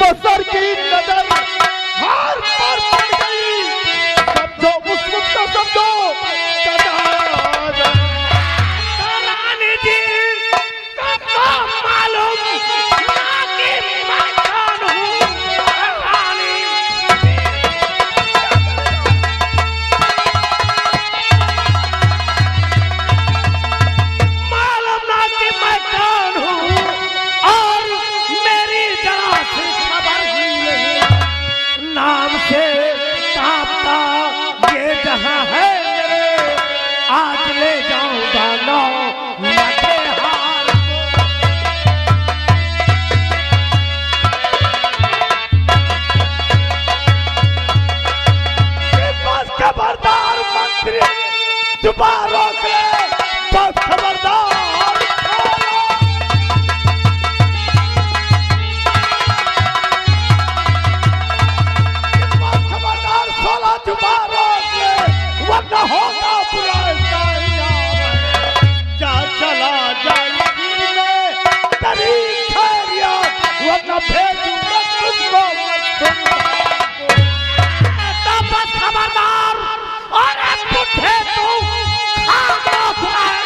मुख्तसर की नजर हार पर पड़ गई। समझो उस मुख्तसर को रानी जी को मालूम ना कि मैं कौन हूँ। रानी मालूम ना कि मैं कौन हूँ और मेरी जरा से खबर ही नहीं। नाम से कांपता ये जहां है मेरे, आज ले जाऊंगा नौ लगे हार के पास खबरदार मंत्री जुबा रोक ले तो खबरदार खबरदार 16 जुबा रोक ले वरना होगा बुरा जा चला जाएगी तेरी खैरियत वरना भेजूंगा तुझको तो बस खबरदार और पुट्ठे तू खामोश रह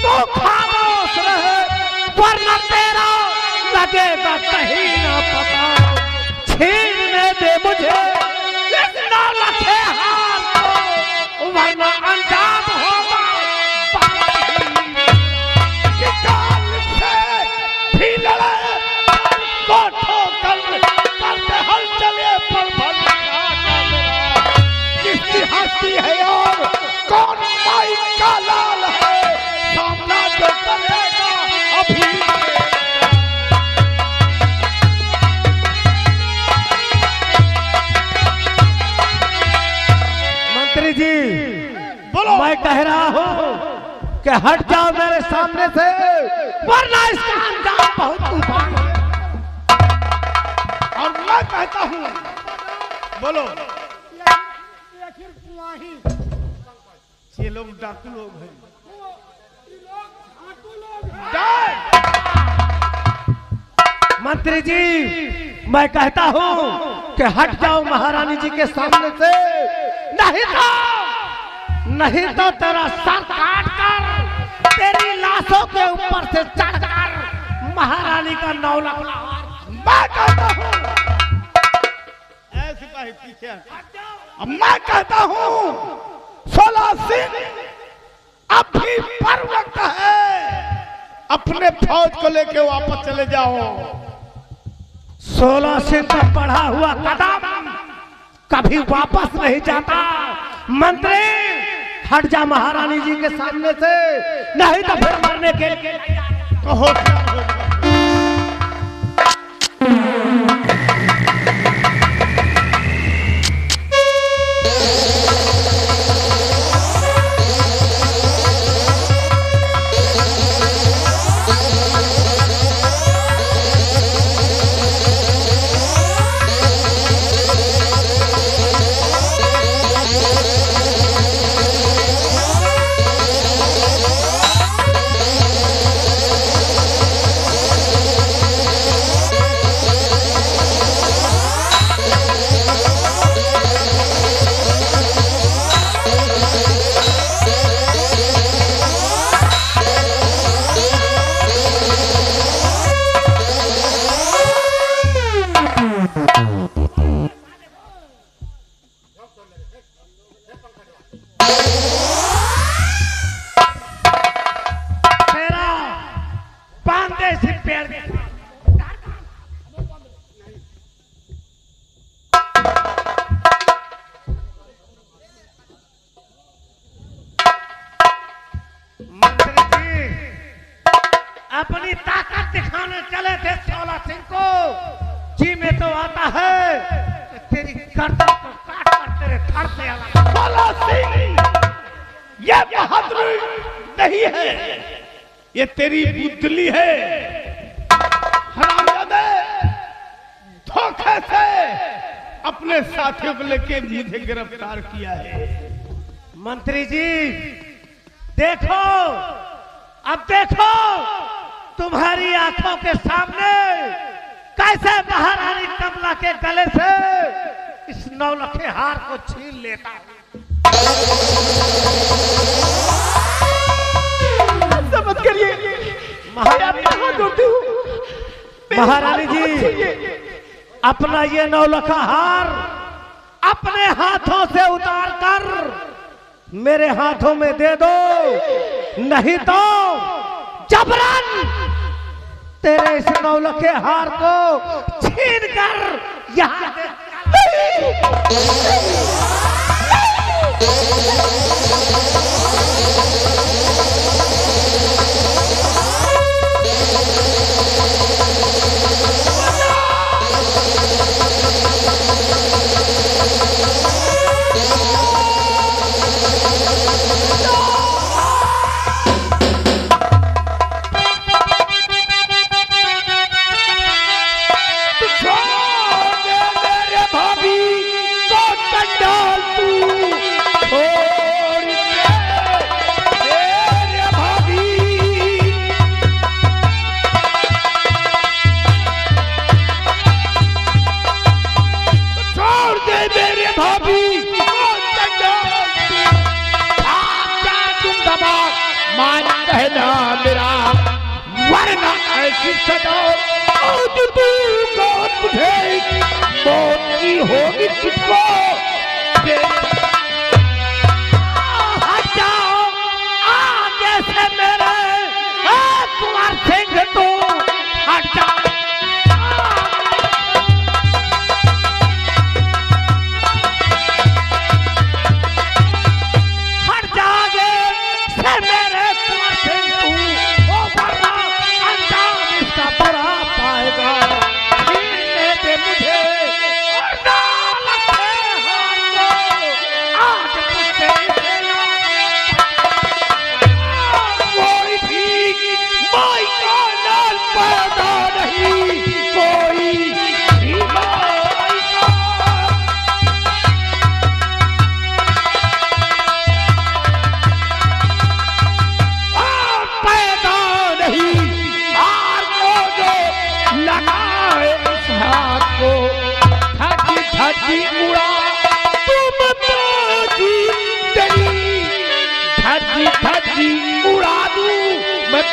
तो खामोश रहे वरना तेरा लगेगा कहीं ना पता। छीनने दे मुझे इस नौलखे हार को वरना अंजाम होगा कि काल से भी लड़े को ठोकर करते हल चले पल भर किसकी हस्ती है और कौन माई का लाल है सामना जो करेगा अभी। मंत्री जी बोलो मैं कह रहा हूँ कि हट जाओ मेरे सामने से वरना इसका अंजाम बहुत तूफान है। और मैं कहता हूँ बोलो ये लोग डाकू लोग हैं। मंत्री जी मैं कहता हूँ कि हट जाओ महारानी जी के सामने से, नहीं तो तेरा सर काट कर तेरी लाशों के ऊपर से चढ़कर महारानी का नौला मैं कहता हूँ। ऐसे सिपाही पीछे अब मैं कहता हूँ 16 सिंह अभी पर वक्त है अपने फौज को लेके वापस चले जाओ। 16 सिंह का पढ़ा हुआ कदम कभी वापस नहीं जाता। मंत्री हट जा महारानी जी के सामने से, नहीं तो फिर मरने के लिए कहो। अपनी ताकत दिखाने चले थे 16 सिंह को, जी में तो आता है तेरी गर्दन को काट कर तेरे धड़ से अलग। 16 सिंह ये बहादुरी नहीं है, ये तेरी बुद्धली है। हरामजादे धोखे से अपने साथियों को लेके मुझे गिरफ्तार किया है। मंत्री जी देखो, अब देखो तुम्हारी आंखों के सामने कैसे महारानी कमला के गले से इस नौलखे हार को छीन लेता हूं। ऐसा मत करिए महारानी जी, अपना ये नौलखा हार अपने हाथों से उतार कर मेरे हाथों में दे दो, नहीं तो जबरन तेरे इस नौलखे हार को छीन कर यहाँ से होगी तुझको हट जाओ आगे से मेरे कुंवर सिंह, तू हट जाओ। हट जाओगे से मेरे कुंवर सिंह, तू ओ वरना अंजाम इसका बुरा पाएगा। छीनने दे मुझे उड़ा दूं मैं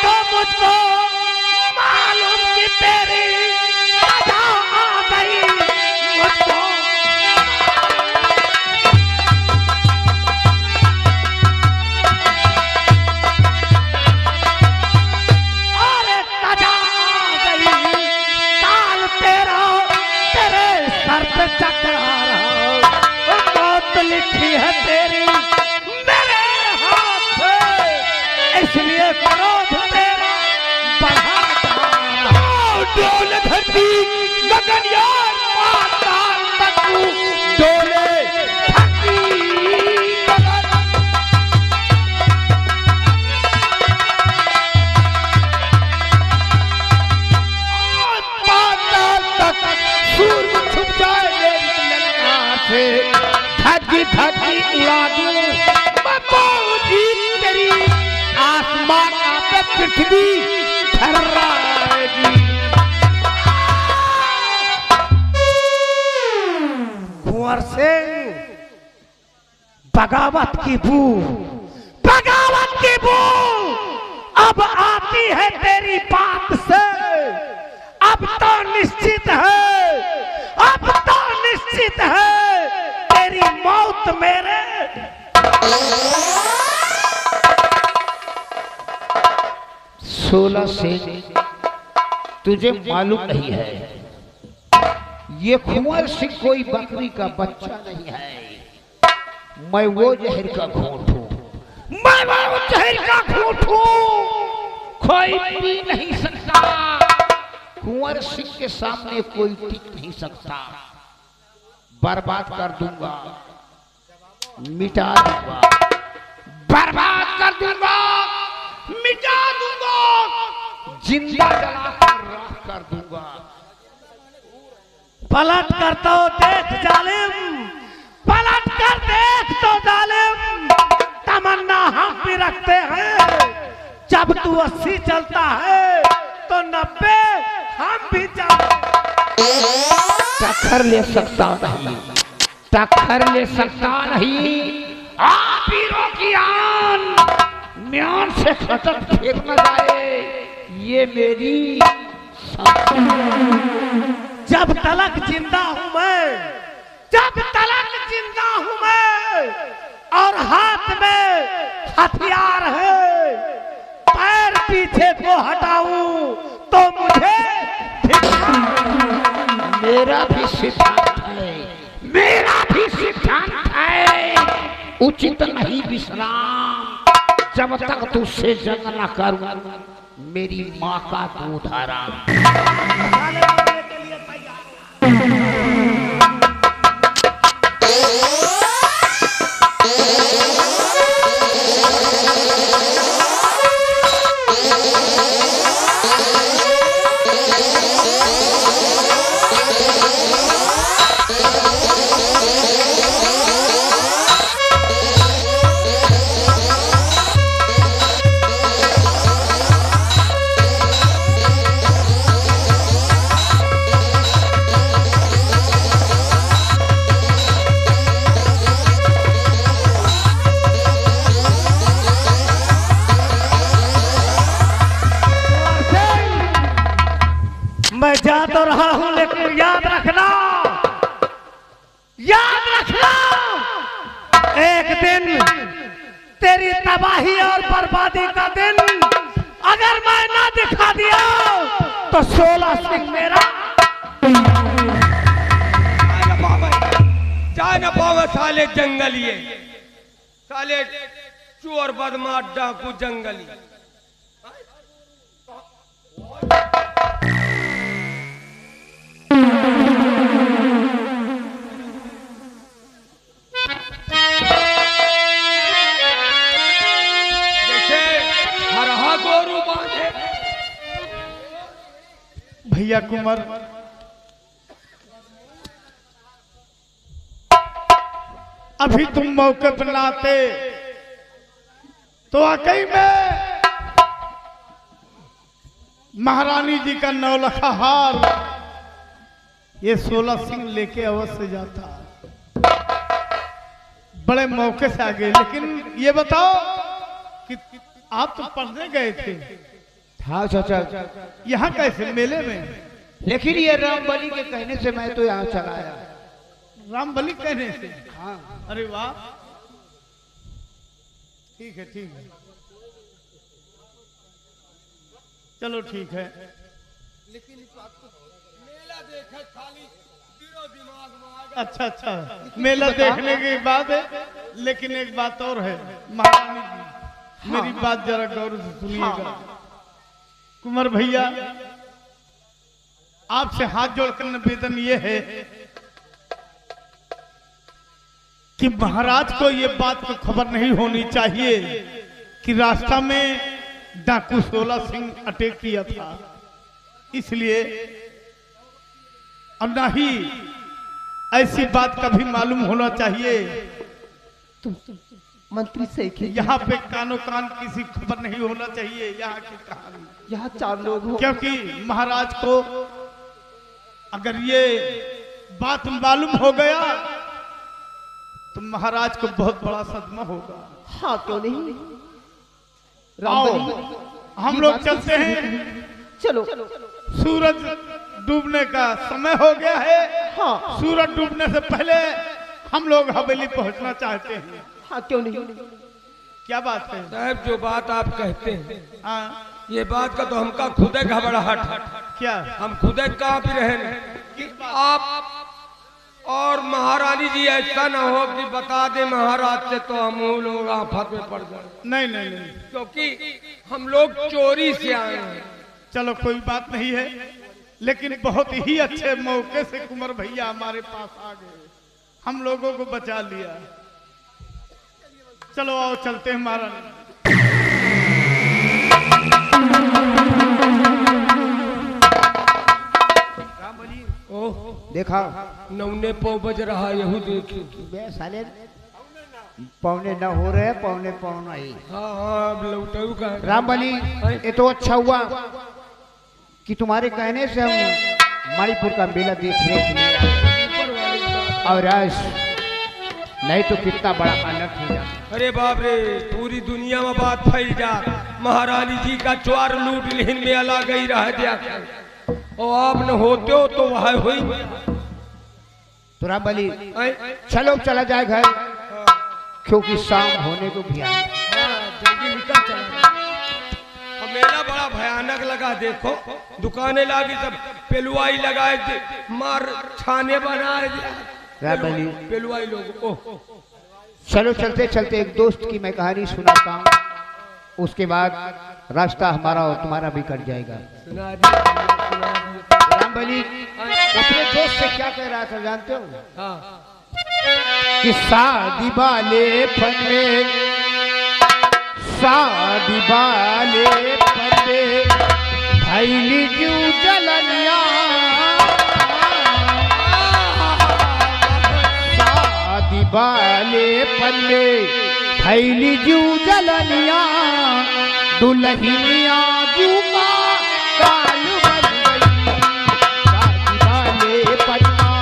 तो मुझको मालूम कि तेरी सजा आ गई। मुझको अरे सजा आ गई, काल तेरा तेरे सर पे चकरा रहा, मौत लिखी है तेरी मेरे हाथ से, इसलिए क्रोध तेरा बढ़ा डोल धरती गगन यार पाताल तक डोले धरती गगन। पाताल तक सूर्य छुप जाए मेरी ललकार से, धरती धरती उड़ा दूं मैं मौजी तेरी, आसमान पे पृथ्वी थर्राएगी। कुंवर सिंह, बगावत की बू, बगावत की बू अब आती है तेरी बात से। अब तो निश्चित है, अब तो निश्चित है तेरी मौत मेरे। सोलह से तुझे मालूम नहीं है, ये कुंवर सिंह कोई बकरी का बच्चा नहीं है। मैं वो जहर का घूंट हूँ, मैं वो जहर का घूंट हूँ, कोई पी नहीं सकता। कुंवर सिंह के सामने कोई टिक नहीं सकता। बर्बाद कर दूंगा, मिटा दूंगा, बर्बाद कर दूंगा, मिटा दूंगा, जिंदा जलाकर राख कर दूंगा। पलट करता हो देख जालिम, जब तू 80 चलता है तो 90 हम भी चलते। टक्कर ले सकता नहीं, टक्कर ले सकता नहीं। आप हीरो की आन म्यान से खटक फेंक न जाए, ये मेरी जब तलक जिंदा हूं मैं, जब तलक जिंदा हूं मैं, और हाथ में हथियार है, पैर पीछे को हटाऊं तो मुझे मेरा भी सिद्धांत है, मेरा भी सिद्धांत है। उचित नहीं विश्राम, जब तक तुझसे जंग न करूं मेरी माँ का दूध हराम। मैं जा तो रहा हूं लेकिन याद रखना, याद रखना, एक दिन तेरी तबाही और बर्बादी का दिन अगर मैं ना दिखा दिया तो 16 सिंह मेरा जा न पावे साले जंगलिए, साले चोर बदमाश डाकू जंगली। भैया कुंवर, अभी तुम मौके पर लाते तो वाकई में महारानी जी का 9 लखा हार ये 16 सिंह लेके अवश्य जाता। बड़े मौके से आ गए, लेकिन ये बताओ कि आप तो पढ़ने गए थे। हाँ चाचा, यहाँ कैसे मेले में? लेकिन ये रामबली के कहने से मैं तो यहाँ चला आया। रामबली कहने से? हाँ। अरे वाह, ठीक है ठीक है, चलो ठीक है। लेकिन मेला देखे खाली दिमाग में। अच्छा अच्छा, मेला देखने की बात है, लेकिन एक बात और है महारानी जी, मेरी बात जरा गौर से सुनिएगा। कुंवर भैया, आपसे हाथ जोड़कर निवेदन ये है कि महाराज को ये बात को खबर नहीं होनी चाहिए कि रास्ता में डाकू 16 सिंह अटैक किया था, इसलिए और ना ही ऐसी बात कभी मालूम होना चाहिए। मंत्री से यहाँ पे कानो कान किसी खबर नहीं होना चाहिए यहाँ की कहानी। यहाँ 4 लोग हो, क्योंकि महाराज को अगर ये बात मालूम हो गया तो महाराज को बहुत बड़ा सदमा होगा। हाँ क्यों नहीं, आओ रामबली हम लोग चलते हैं, चलो। सूरज डूबने का समय हो गया है। हाँ सूरज डूबने से पहले हम लोग हवेली पहुंचना चाहते हैं। हाँ क्यों नहीं, क्या बात है साहब? जो बात आप कहते हैं, हाँ, ये बात का तो हमका खुदे घबराहट है। क्या हम खुदे कहाँ भी रहे कि आप और महारानी जी ऐसा ना हो कि बता दे महाराज से तो हम लोग आफत में पड़ जाए। नहीं नहीं नहीं, क्योंकि हम लोग चोरी से आए हैं। चलो कोई बात नहीं है, लेकिन बहुत ही अच्छे मौके से कुंवर भैया हमारे पास आ गए, हम लोगों को बचा लिया। चलो आओ चलते हैं महारानी। देखा नौने पौ बज रहा, यहू देखी। बे साले पौने न हो रहे, पौने पौना ही। हाँ हाँ अब लौटू का रामबली, ये तो अच्छा हुआ कि तुम्हारे कहने से हम मणिपुर का मेला देखने के लिए आए। और आज नहीं तो कितना बड़ा अनर्थ हो जाता। अरे बाप रे, पूरी दुनिया में बात फैल जा, महारानी जी का ज्वार लूट लेन में अलग ही रह दिया और आप न होते हो तो वह हुई। तो रामबली चलो चला जाए घर, क्योंकि शाम होने को भी आए। जल्दी निकल चला। और मेला बड़ा भयानक लगा, देखो दुकानें लगी, सब पेलुआई लगाए थे, मार छाने बनाए रामबली पेलुआई लोग। ओह चलो चलते चलते एक दोस्त की मैं कहानी सुनाता हूँ, उसके बाद रास्ता हमारा और तुम्हारा भी कट जाएगा। सुना दी। रामबली अपने दोस्त से क्या कह रहा था जानते हो? हाँ कि शादी वाले फन में, शादी वाले फन में भैली क्यों जलनिया, शादी वाले फन में भैली क्यों जलनिया, दुल्हनिया क्यों काल बन गई, शादी वाले फन में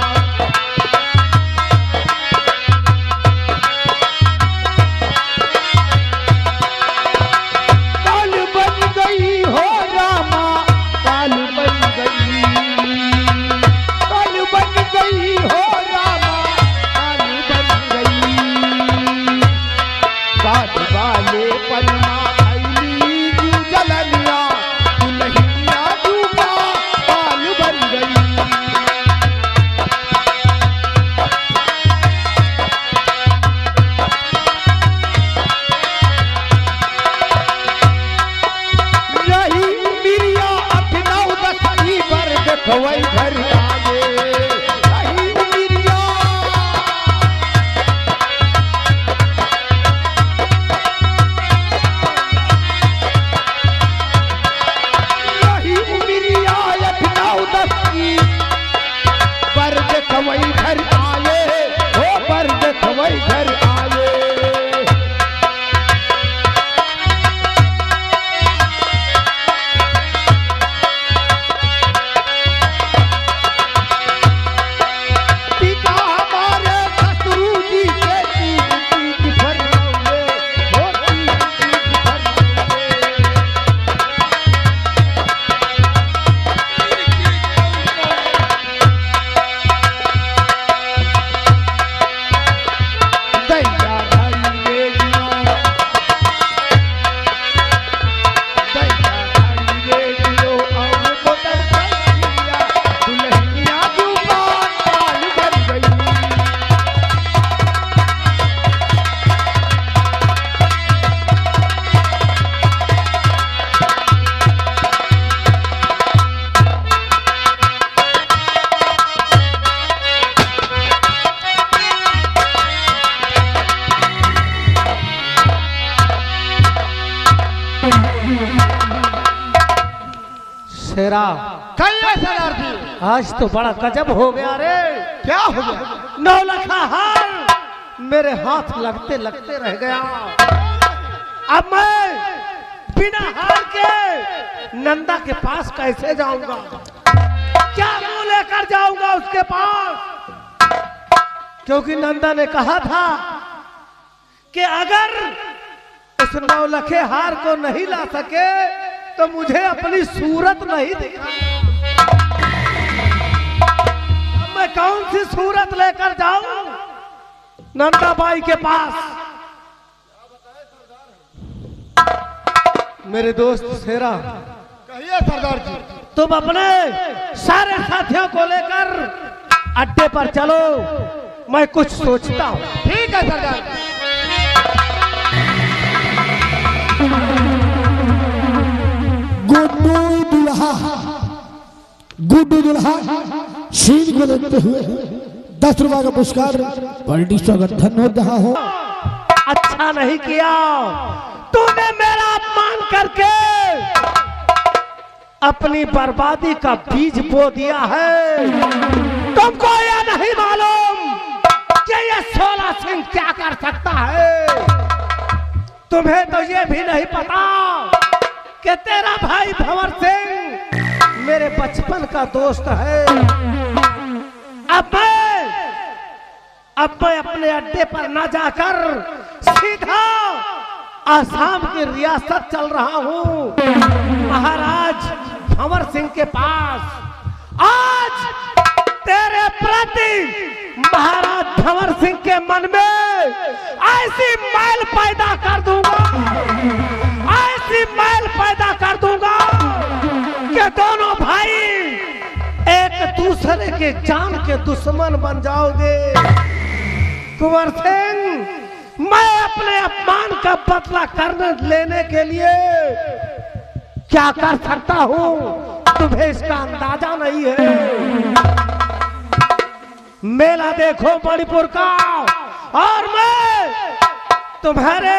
खवाई घर आगे रही उमिरिया, रही उमिरिया 8-9-10 की, बर्द खवाई घर आए हो, बर्द खवाई घर आए। शेरा कहिए सरदार जी। आज तो बड़ा गजब हो गया रे। क्या हो गया? 9 लाख हार मेरे हाथ लगते लगते रह गया। अब मैं बिना हार के नंदा के पास कैसे जाऊंगा? क्या मुंह लेकर जाऊंगा उसके पास? क्योंकि नंदा ने कहा था कि अगर इस 9 लाख हार को नहीं ला सके तो मुझे अपनी सूरत नहीं दिखाना। अब मैं कौन सी सूरत लेकर जाऊं नंदाबाई के पास? मेरे दोस्त शेरा, कहिए सरदार जी। तुम अपने सारे साथियों को लेकर अड्डे पर चलो, मैं कुछ सोचता हूं। ठीक है सरदार जी। गुड्डू दुल्हा शीन को लेते हुए 10 रुपए का पुरस्कार पंडित स्वागत धन्यवाद हो। अच्छा नहीं किया तूने मेरा अपमान करके अपनी बर्बादी का बीज बो दिया है। तुमको यह नहीं मालूम कि ये 16 सिंह क्या कर सकता है। तुम्हें तो ये भी नहीं पता कि तेरा भाई भंवर सिंह मेरे बचपन का दोस्त है। अब मैं अपने अड्डे पर न जाकर सीधा आसाम की रियासत चल रहा हूँ, महाराज भंवर सिंह के पास। आज तेरे प्रति महाराज भंवर सिंह के मन में ऐसी मैल पैदा कर दूंगा, ऐसी मैल पैदा कर दूंगा कि दोनों भाई एक दूसरे के जान के दुश्मन बन जाओगे। कुंवर सिंह, मैं अपने अपमान का बदला करने लेने के लिए क्या कर सकता हूं, तुम्हें इसका अंदाजा नहीं है। मेला देखो मणिपुर का, और मैं तुम्हारे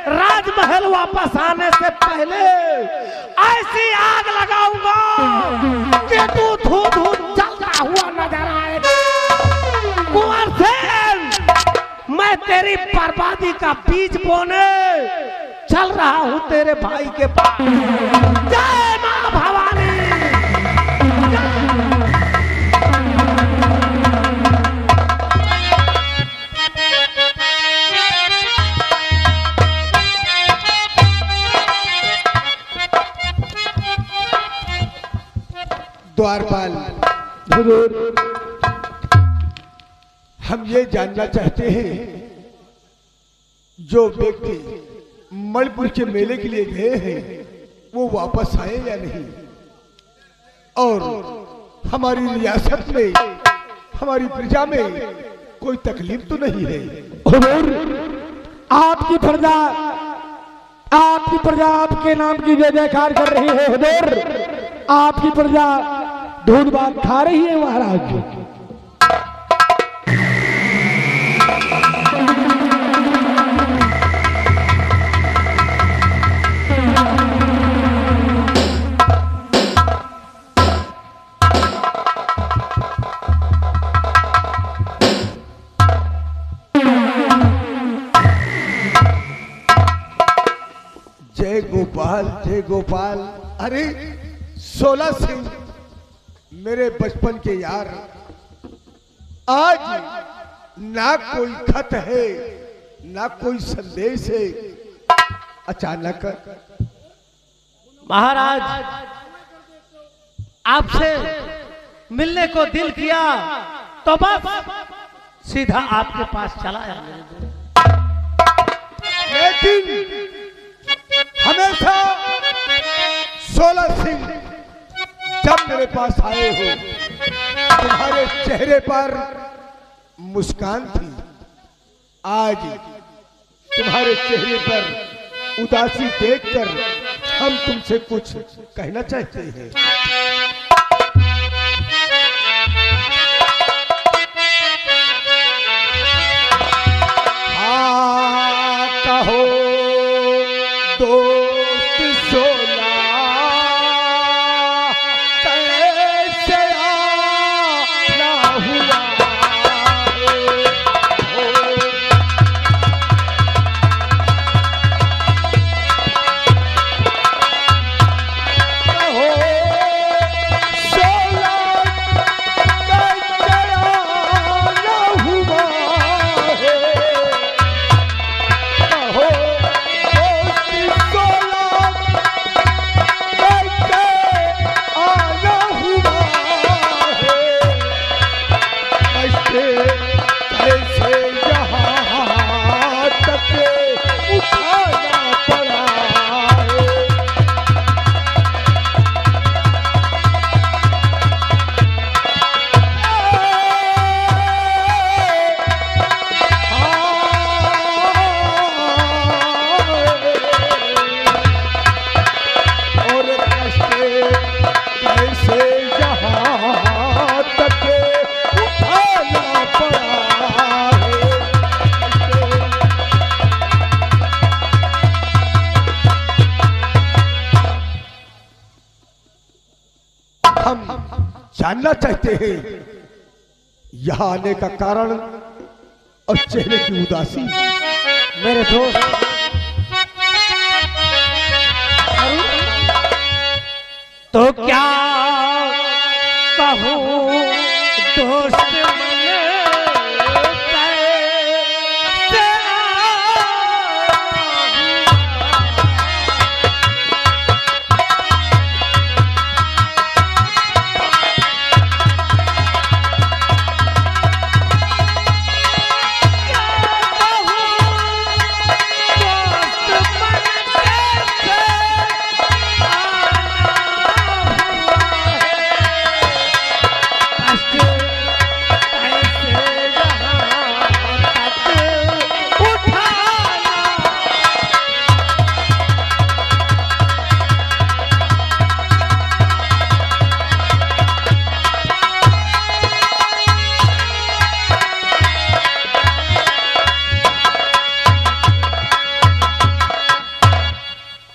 राजमहल वापस आने से पहले ऐसी आग लगाऊंगा कि तू धू धू जलता हुआ नजर आएगा। कुंवर सिंह, मैं तेरी बर्बादी का बीज बोने चल रहा हूं तेरे भाई के पास। जय मां भवानी। द्वारपाल, हम ये जानना चाहते हैं, जो व्यक्ति मणिपुर के मेले के लिए गए हैं वो वापस आए या नहीं, और हमारी रियासत में, हमारी प्रजा में कोई तकलीफ तो नहीं है। आपकी प्रजा आपके नाम की जय जयकार कर रही है। हुजूर, आपकी प्रजा ढूंढ बात खा रही है महाराज। जय गोपाल, जय गोपाल। अरे 16 सिंह, मेरे बचपन के यार, आज ना कोई खत है ना कोई संदेश है। अचानक महाराज, आपसे मिलने को दिल किया तो बस सीधा आपके पास चला आया। लेकिन हमेशा 16 सिंह जब मेरे पास आए हो, तुम्हारे चेहरे पर मुस्कान थी। आज तुम्हारे चेहरे पर उदासी देखकर हम तुमसे कुछ कहना चाहते हैं। हाँ, कहो दोस्त 16 कैसे आना हुआ है। कहो 16 कैसे आना हुआ है। कहो जानना चाहते हैं यहाँ आने का कारण और चेहरे की उदासी। मेरे दोस्त तो क्या कहूँ दोस्त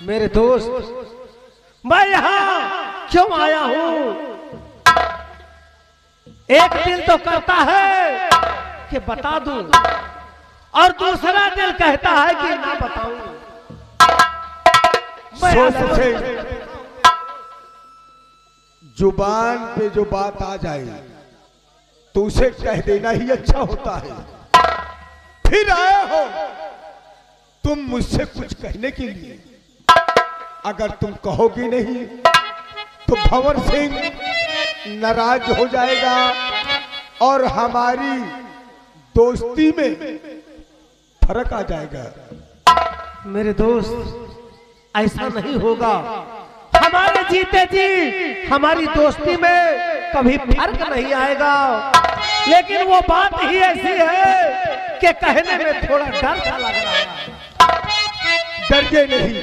मेरे दोस्त मैं यहाँ क्यों आया हूँ? एक दिल तो करता है कि बता दूं और दूसरा दिल कहता है कि ना बताऊं। सोच से जुबान पे जो बात आ जाए तो उसे कह देना ही अच्छा होता है। फिर आए हो तुम मुझसे कुछ कहने के लिए, अगर तुम कहोगी नहीं तो भंवर सिंह नाराज हो जाएगा और हमारी दोस्ती में फर्क आ जाएगा। मेरे दोस्त ऐसा नहीं होगा। हमारे जीते जी हमारी दोस्ती में कभी फर्क नहीं आएगा, लेकिन वो बात ही ऐसी है कि कहने में थोड़ा डर सा लग रहा है। डरिए नहीं,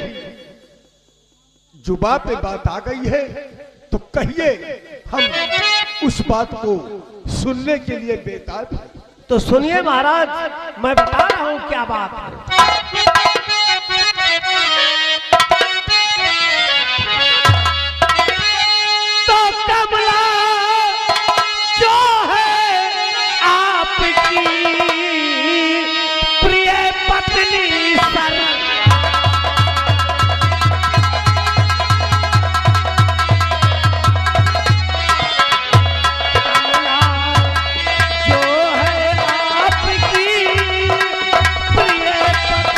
जुबान पे बात आ गई है तो कहिए, हम उस बात को सुनने के लिए बेताब हैं। तो सुनिए महाराज, मैं बता रहा हूं क्या बात है। तो कमला जो है आपकी प्रिय पत्नी सर, जो है आपकी प्रिय पत्नी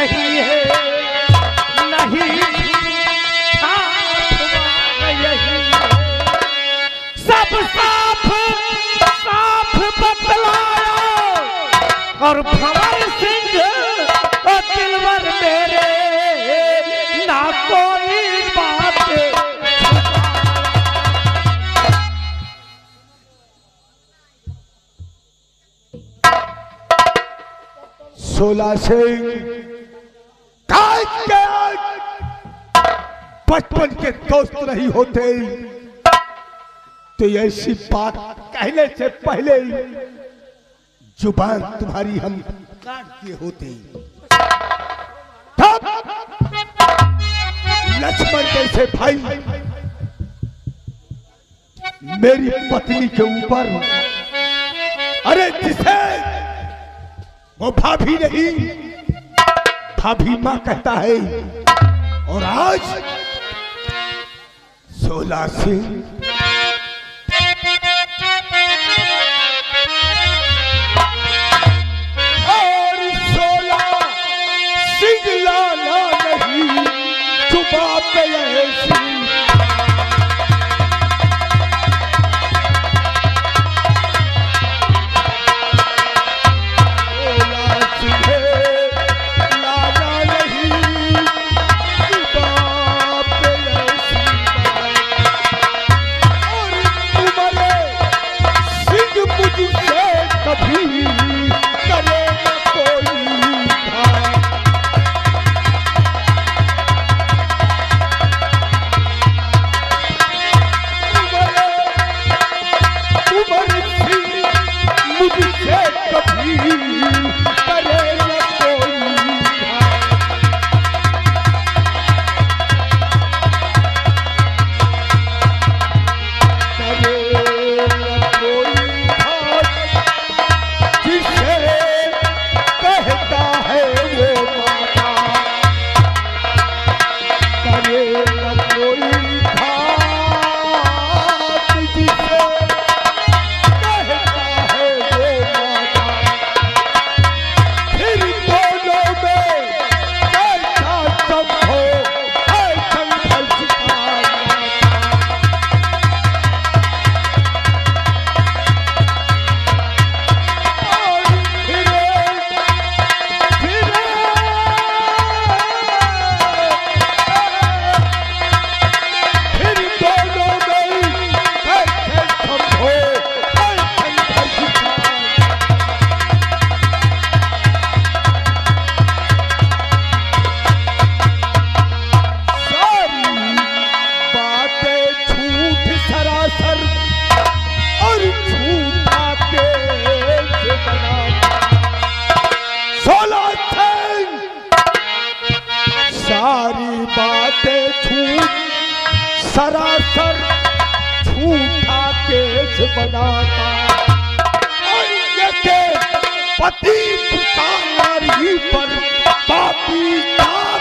नहीं है नहीं यही सब साफ साफ बतलाया और भंवर सिंह और दिलवर मेरे ना कोई बात सोला सिंह बचपन के दोस्त नहीं होते तो ऐसी बात कहने से पहले जुबान तुम्हारी हम काट दिए होते। तब लक्ष्मण जैसे भाई मेरी पत्नी के ऊपर, अरे जिसे वो भाभी नहीं भाभी मां कहता है, और आज सोला सिंह और सोला सिंह लाना नहीं जुबा पे ऐसी सारी बातें झूठ सरासर झूठा केस बनाता, और ये पति पिता नारी पर पापी दाग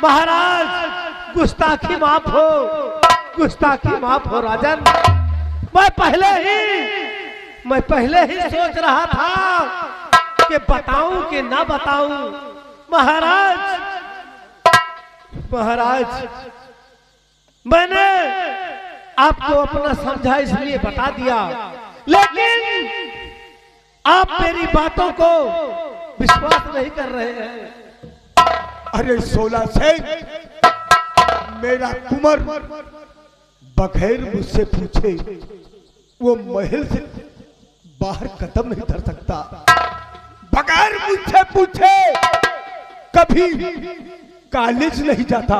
महाराज गुस्ताखी माफ हो, गुस्ताखी माफ हो राजन। मैं पहले ही सोच रहा था कि बताऊं कि ना बताऊं। महाराज महाराज, मैंने आपको अपना समझा इसलिए बता दिया, लेकिन आप मेरी बातों को विश्वास नहीं कर रहे हैं। अरे 16 सेन, मेरा कुंवर बगैर मुझसे पूछे वो महल से बाहर कदम नहीं धर सकता। बगैर मुझसे पूछे कभी कॉलेज नहीं जाता।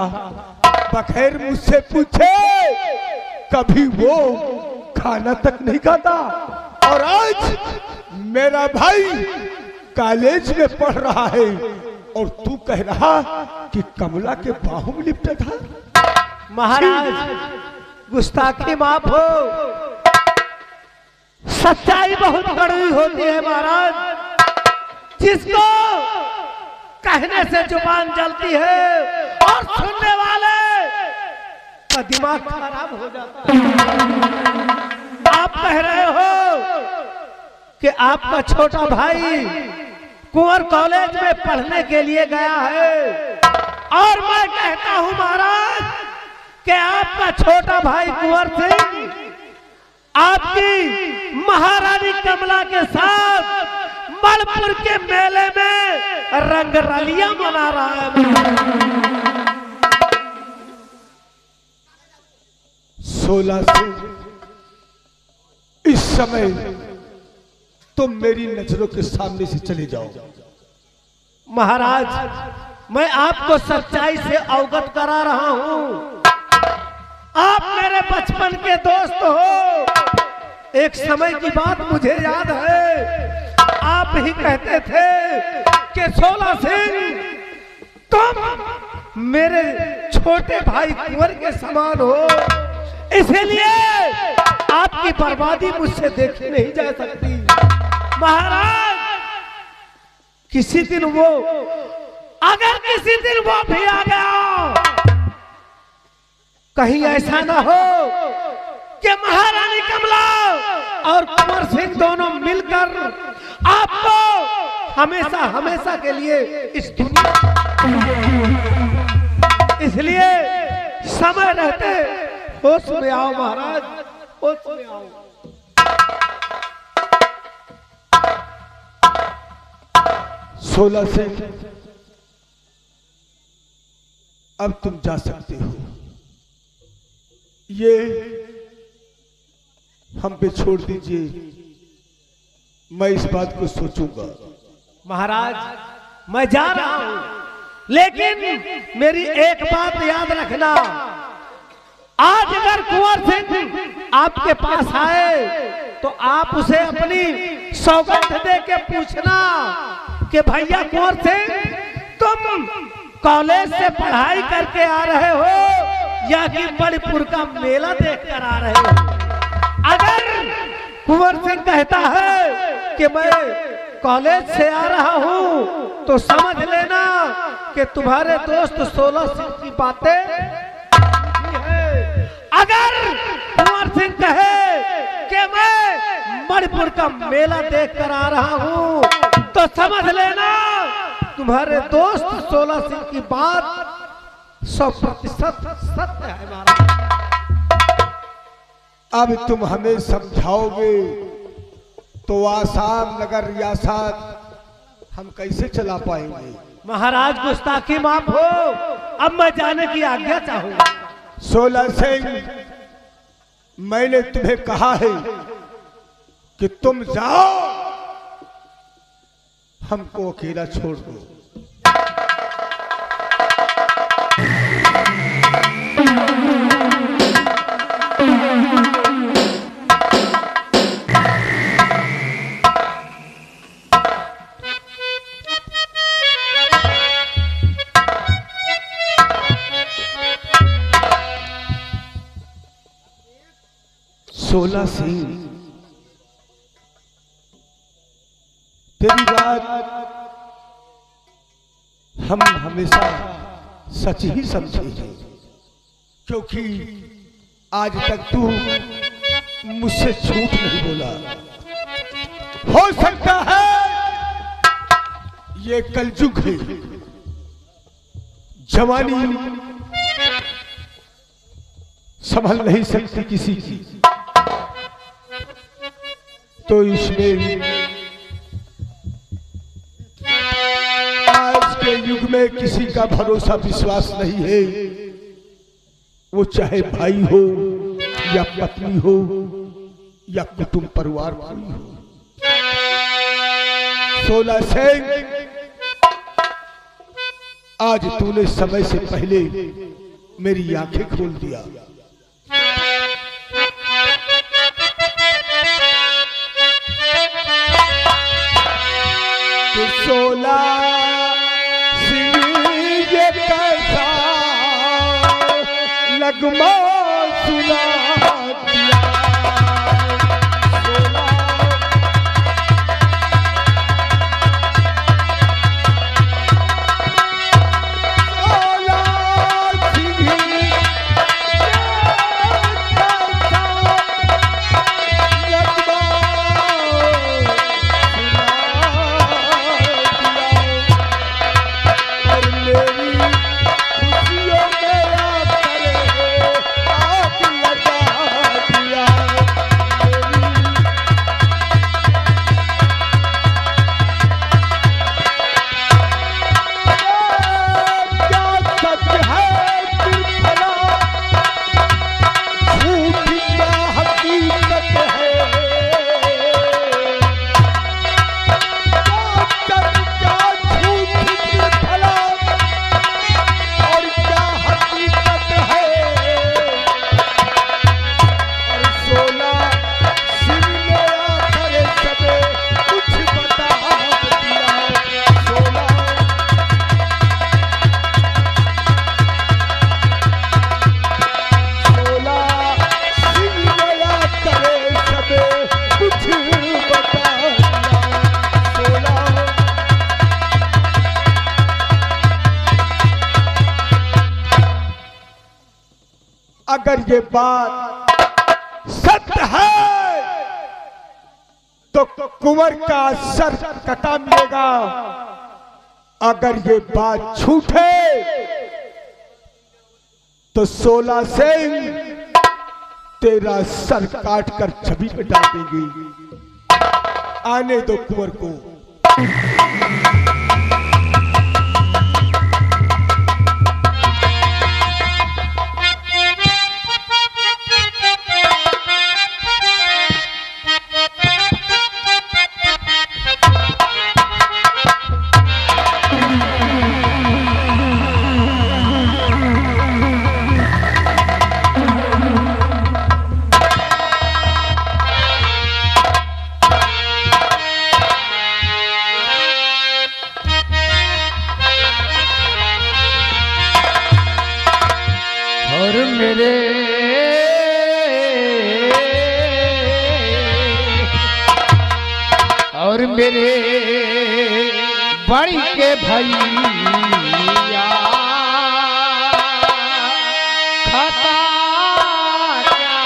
बगैर मुझसे पूछे कभी वो खाना तक नहीं खाता। और आज मेरा भाई कॉलेज में पढ़ रहा है और तू कह रहा कि कमला के बाहों में लिपटा था। महाराज, गुस्ताखी माफ हो, सच्चाई बहुत कड़वी होती है महाराज। जिसको कहने से जुबान जलती है और सुनने वाले का दिमाग खराब हो जाता है। आप कह रहे हो कि आपका छोटा भाई कुंवर कॉलेज में पढ़ने के लिए गया है, और मैं कहता हूं महाराज कि आपका छोटा भाई कुंवर सिंह आपकी महारानी कमला के साथ मणिपुर के मेले में रंगरलियां मना रहा है। 16 से इस समय तुम मेरी नजरों के सामने से चले जाओ। महाराज, मैं आपको सच्चाई से अवगत करा रहा हूं। आप मेरे बचपन के दोस्त हो। एक समय की बात मुझे याद है, आप ही कहते थे कि 16 सिंह, तुम मेरे छोटे भाई कुंवर के समान हो, इसलिए आपकी बर्बादी मुझसे देखी नहीं जा सकती। महाराज, किसी दिन वो, अगर किसी दिन वो भी आ गया, कहीं ऐसा ना हो कि महारानी कमला और कुंवर सिंह दोनों मिलकर आपको हमेशा हमेशा के लिए इस दुनिया, इसलिए समय रहते होश में आओ महाराज, होश में आओ। सोलह से अब तुम जा सकते हो। ये हम पे छोड़ दीजिए, मैं इस बात को सोचूंगा। महाराज, मैं जा रहा हूं, लेकिन मेरी एक बात याद रखना, आज अगर कुंवर सिंह आपके पास आए तो आप उसे अपनी सौगंध दे के पूछना कि भैया कुंवर सिंह, तुम कॉलेज से पढ़ाई करके आ रहे हो या कि मणिपुर का मेला देखकर आ रहे हो। अगर कुंवर सिंह कहता है कि मैं कॉलेज से आ रहा हूं तो समझ लेना कि तुम्हारे दोस्त 16 सिंह की बातें है। अगर कुंवर सिंह कहे कि मैं मणिपुर का मेला देखकर आ रहा हूं तो समझ लेना तुम्हारे दोस्त 16 सिंह की बात 100% सत्य है। महाराज, अब तुम हमें समझाओगे तो आसाम नगर रियासत हम कैसे चला पाएंगे? महाराज, गुस्ताखी माफ हो, अब मैं जाने की आज्ञा चाहूंगा। 16 सिंह, मैंने तुम्हें कहा है कि तुम जाओ, हमको अकेला छोड़ दो। सोलह सिंह, तेरी बात हम हमेशा सच ही समझे हैं, क्योंकि आज तक तू मुझसे झूठ नहीं बोला। हो सकता है ये कलयुग है, जवानी संभल नहीं सकती किसी की, तो इसमें आज के युग में किसी का भरोसा विश्वास नहीं है, वो चाहे भाई हो या पत्नी हो या कुटुंब परिवार कोई हो। 16 सिंह, आज तूने समय से पहले मेरी आंखें खोल दिया। कि 16 सिंह ये कैसा लगमा सुना दिया। 16 अगर ये बात सत्य है तो कुंवर का सर कटा मिलेगा, अगर ये बात झूठ है तो 16 सिंह तेरा सर काट कर छवि पे डाल देंगे। आने दो कुंवर को। और मेरे बड़ी के भैया खाता क्या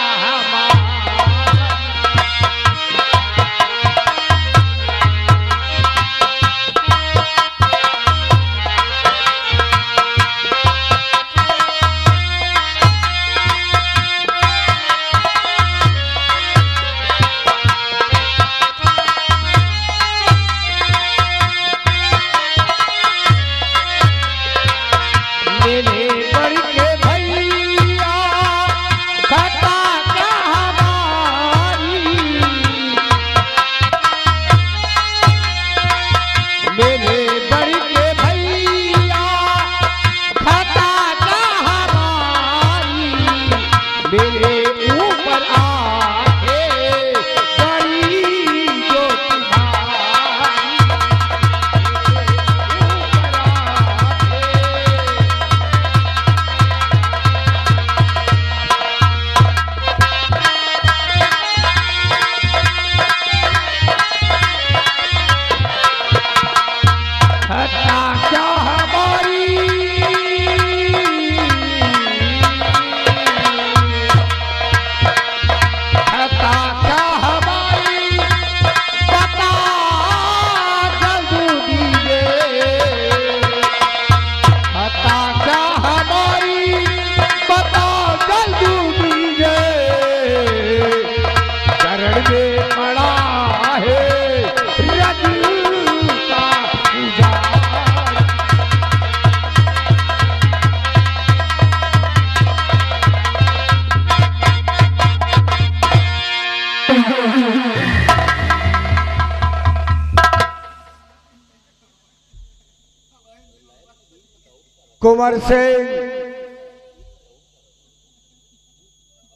कुंवर सिंह,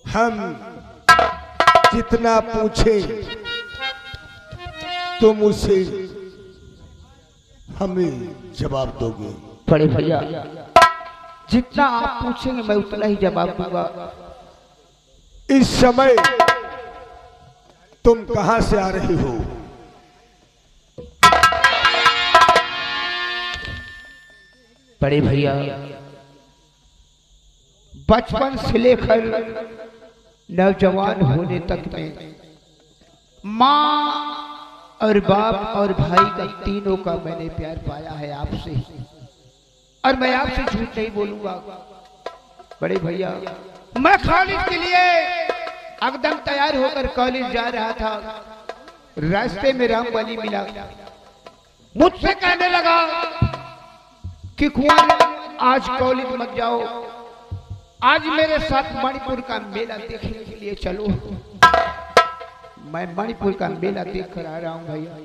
हम जितना पूछे तुम उसे हमें जवाब दोगे। बड़े भैया जितना आप पूछेंगे मैं उतना ही जवाब दूंगा। इस समय तुम कहां से आ रही हो? बड़े भैया बचपन से लेकर नौजवान होने तक में माँ और बाप और भाई का तीनों का मैंने प्यार पाया है आपसे, और मैं आपसे झूठ नहीं बोलूंगा। बड़े भैया मैं कॉलेज के लिए एकदम तैयार होकर कॉलेज जा रहा था, रास्ते में रामबली मिला, मुझसे कहने लगा कि कुंवर आज कॉलेज मत जाओ, आज मेरे साथ मणिपुर का मेला देखने के लिए चलो। मैं मणिपुर का मेला देख कर आ रहा हूं भैया।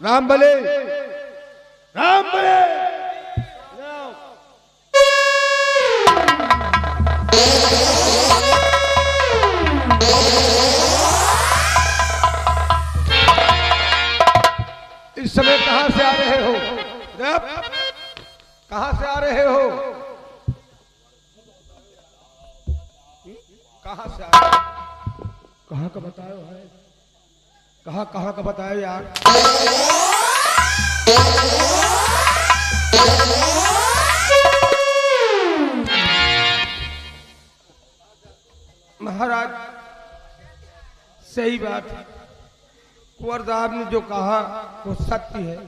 राम भले, राम भले। इस समय कहां से आ रहे हो? कहां से आ रहे हो? कहां से आ रहे हो? कहां का बताओ है? कहां का बताओ यार। महाराज सही बात है, कुंवर साहब ने जो कहा वो सत्य है,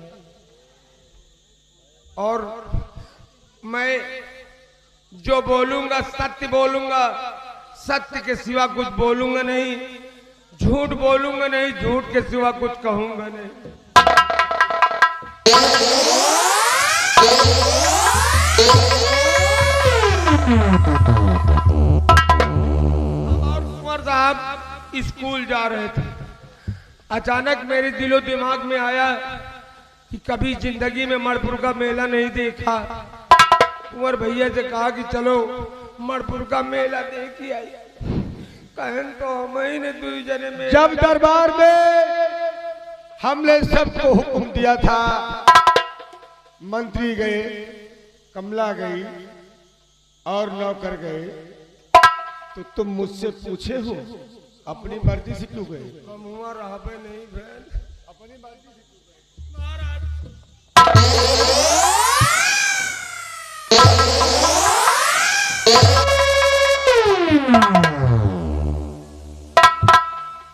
और मैं जो बोलूंगा सत्य बोलूंगा, सत्य के सिवा कुछ बोलूंगा नहीं, झूठ बोलूंगा नहीं, झूठ के सिवा कुछ कहूंगा नहीं। और कुंवर साहब स्कूल जा रहे थे, अचानक मेरे दिलो दिमाग में आया कि कभी जिंदगी में मणिपुर का मेला नहीं देखा। कुंवर भैया से कहा कि चलो मणिपुर का मेला देख ही आई। कहन तो महीने 2 जने में जब दरबार में हमने सबको हुक्म दिया था, मंत्री गए, कमला गई और नौकर गए, तो तुम मुझसे पूछे हो अपनी मर्जी से क्यों गए? हम हुआ रहबे नहीं भेल, अपनी मर्जी से क्यों गए? महाराज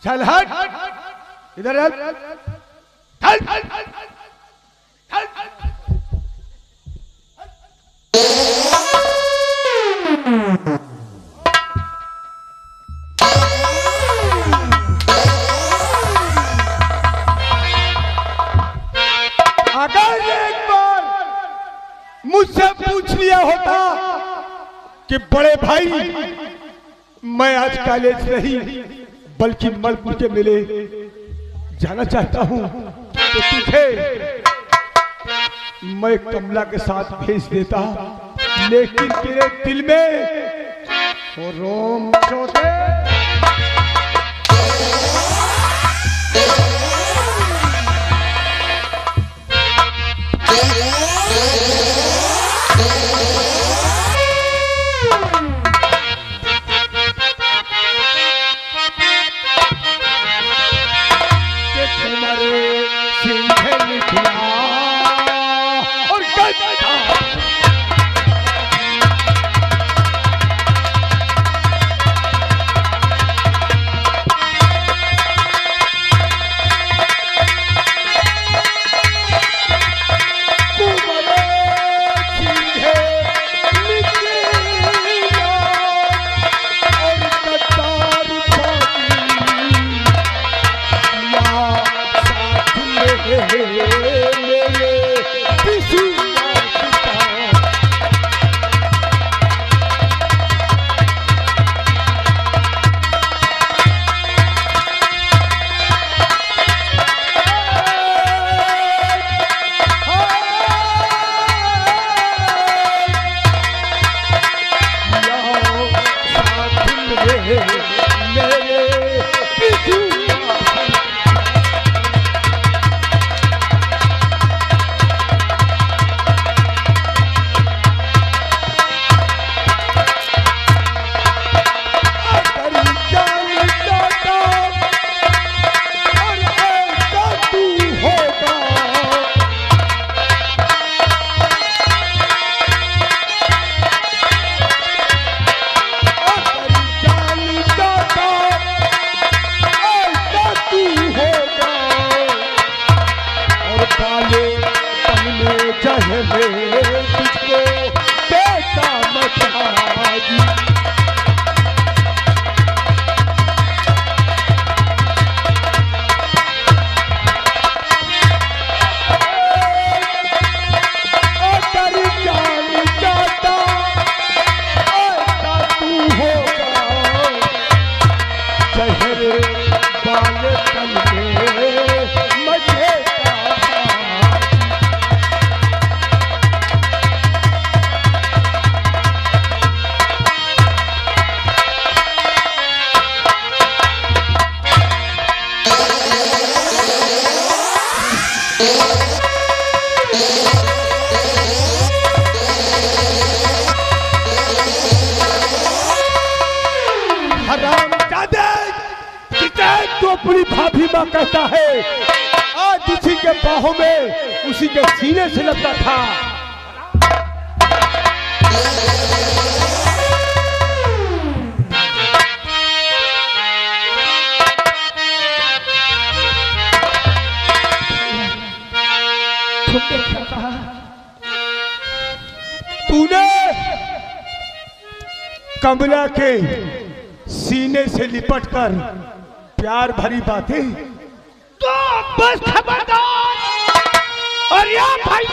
चल हट, इधर हट, हट, हट, हट, अगर एक बार मुझसे पूछ लिया होता कि बड़े भाई मैं आज कॉलेज नहीं बल्कि मणिपुर के मेले जाना चाहता हूं, तो तुझे मैं कमला के साथ भेज देता, लेकिन तेरे दिल में वो रोम चोटे। तुझको देता मचाई। अपनी भाभी माँ कहता है आज उसी के बाहों में उसी के सीने से लगता था। तूने कमला के सीने से लिपटकर प्यार भरी बातें तो बस खबरदार और या भाई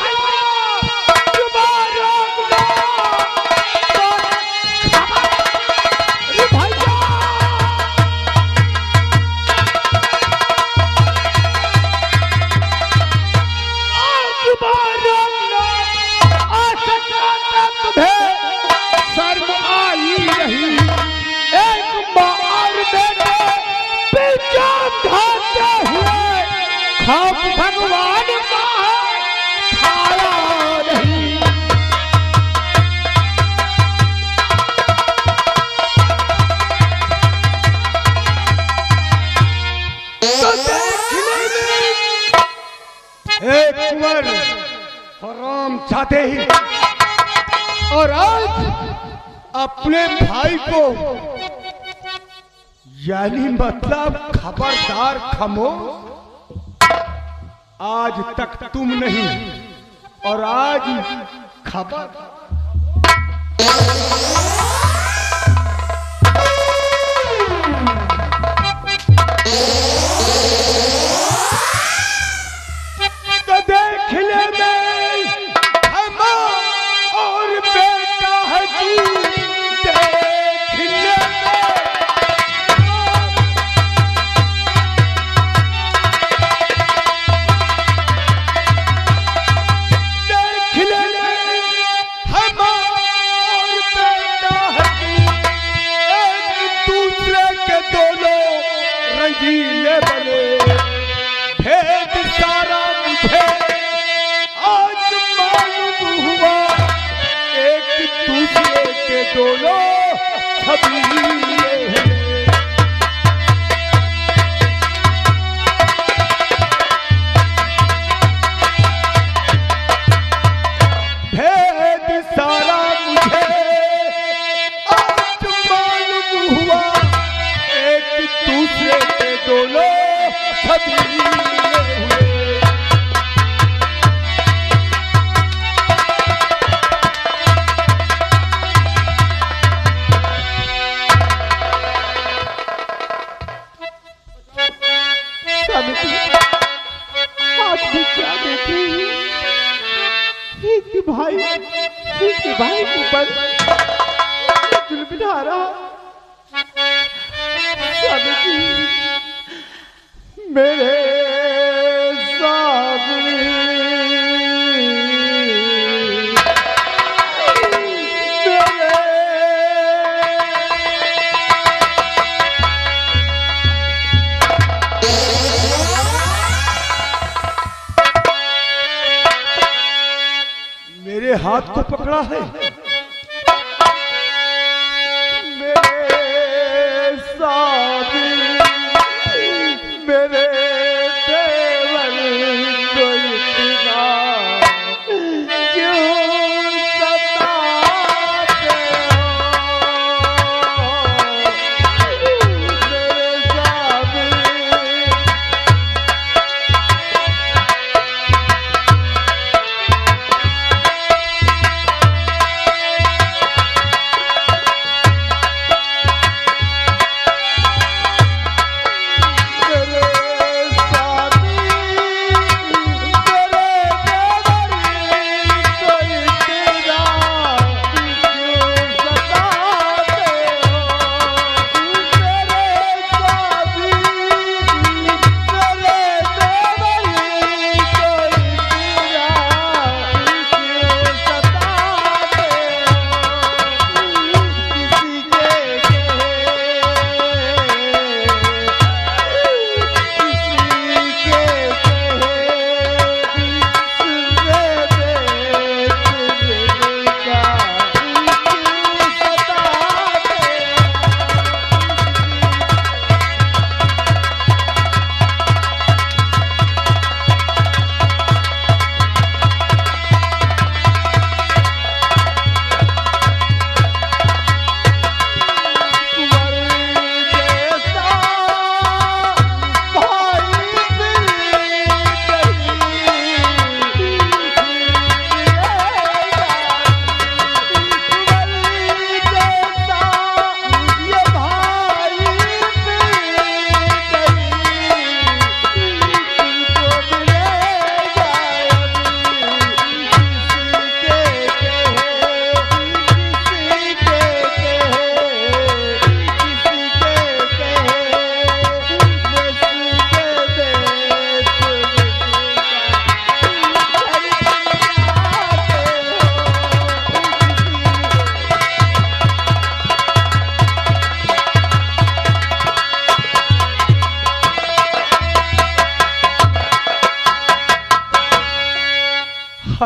खाप भगवान का खाया नहीं। तो देखने में एक कुंवर हराम चाहते ही और आज अपने भाई को यानी मतलब खबरदार खामोश। आज तक तुम नहीं और आज खबर तो देखने में हम और बेटा है तू देखने रंगीले बने भेद सारा मुझे आज मालूम हुआ एक दूसरे के दोनों छबीले हैं। भेद सारा मुझे आज मालूम हुआ एक दूसरे के दोनों छबीले हुए। आज भी क्या देखे एक भाई के ऊपर जुल्म ढा रहा। मेरे मेरे हाथ को पकड़ा है। मेरे साथ मेरे देवर को इतना क्यों सताते हो? मेरे साथ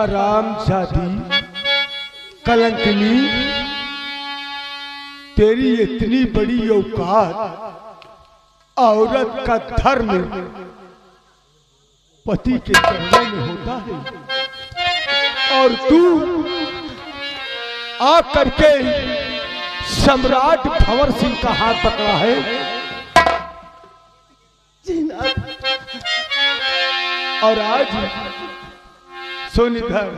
हरामजादी, कलंकनी, तेरी इतनी बड़ी औकात, औरत का धर्म पति के चरणों में होता है और तू आ करके सम्राट भंवर सिंह का हाथ पकड़ा है। और आज सुन इधर,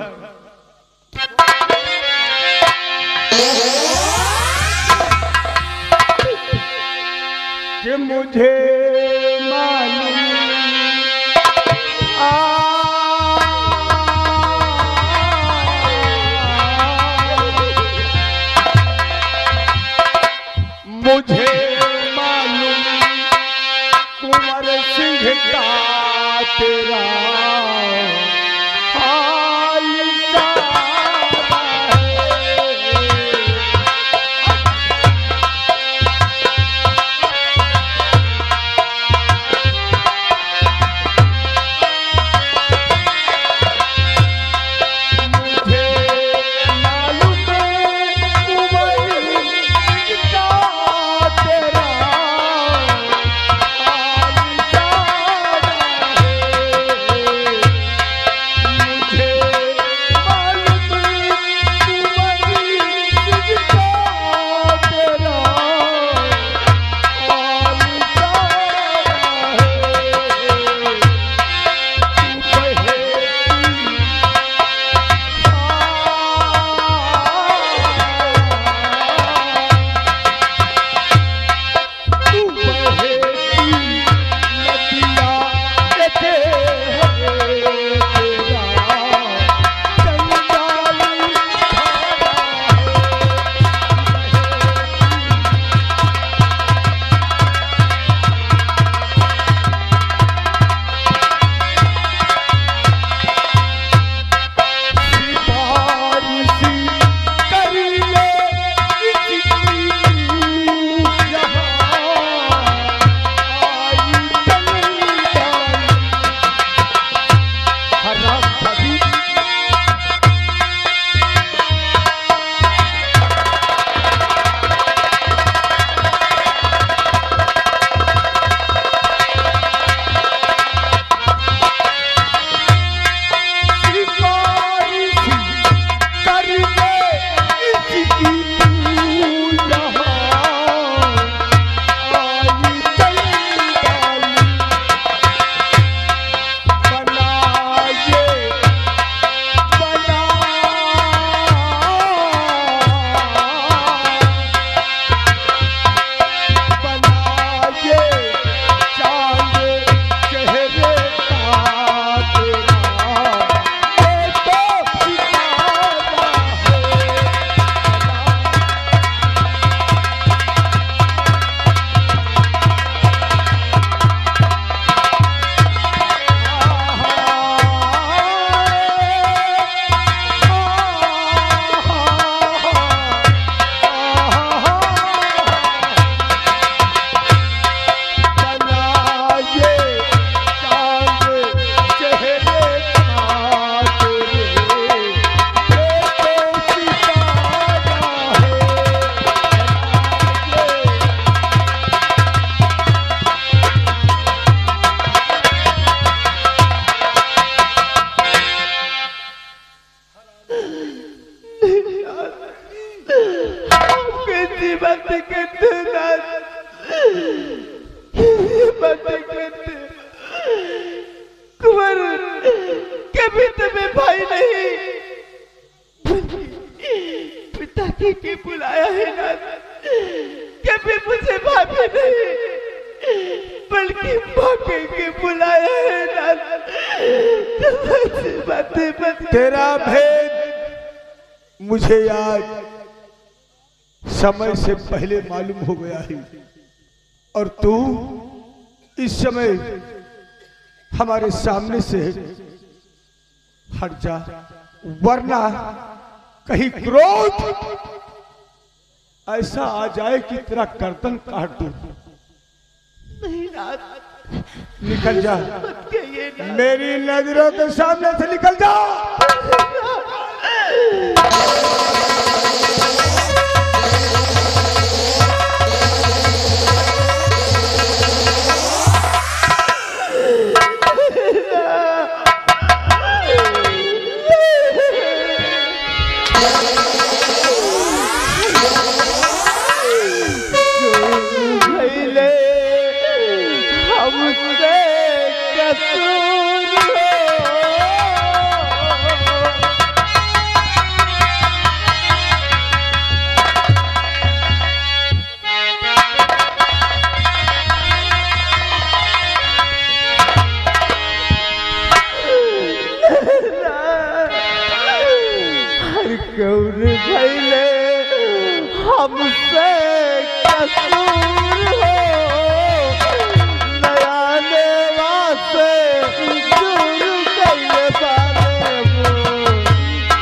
कि मुझे मालूम मुझे मालूम कुंवर सिंह का तेरा हाल कुंवर कभी तुम्हें भाई नहीं पिता की बुलाया है ना, कभी मुझे भाभी नहीं बल्कि भाभी के बुलाया है ना। बातें तेरा भेद मुझे आज समय से पहले मालूम हो गया है और तू इस समय हमारे सामने से हट जा, वरना कहीं क्रोध ऐसा आ जाए कि तेरा गर्दन काट दूं। नहीं नाथ, निकल जा, मेरी नजरों के सामने से निकल जा। कौन भैले हमसे कसूर हो, नया नेवा से दूर कैले बारे वो।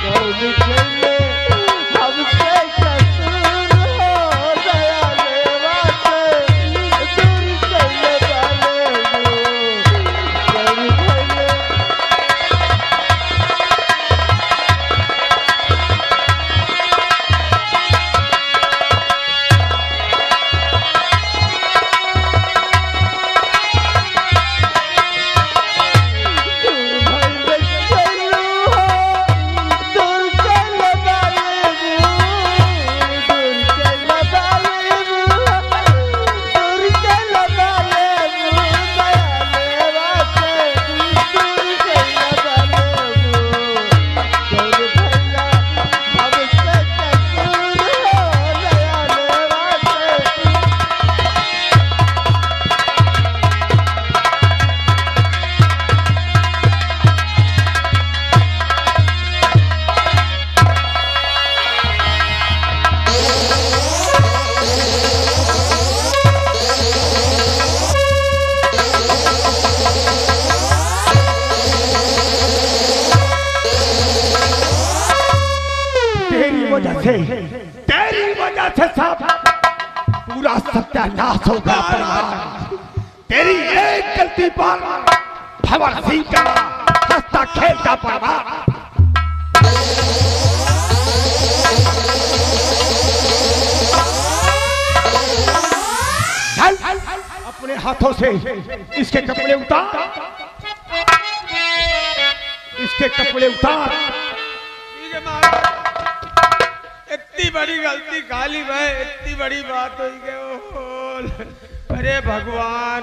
कौन भैले हमसे कसूर हो, नया नेवा से दूर कैले बारे वो। कौन भैले तेरी वजह से सब पूरा सत्यानाश हो गया परिवार। तेरी एक गलती पर भंवर सिंह का हंसता खेलता परिवार अपने हाथों से इसके कपड़े उतार, इसके कपड़े उतार। ठीक है महाराज, इतनी बड़ी गलती खाली भाई, इतनी बड़ी बात हुई कि ओहो, अरे भगवान।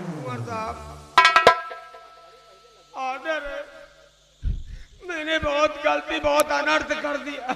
कुंवर साहब ऑर्डर है, मैंने बहुत गलती बहुत अनर्थ कर दिया।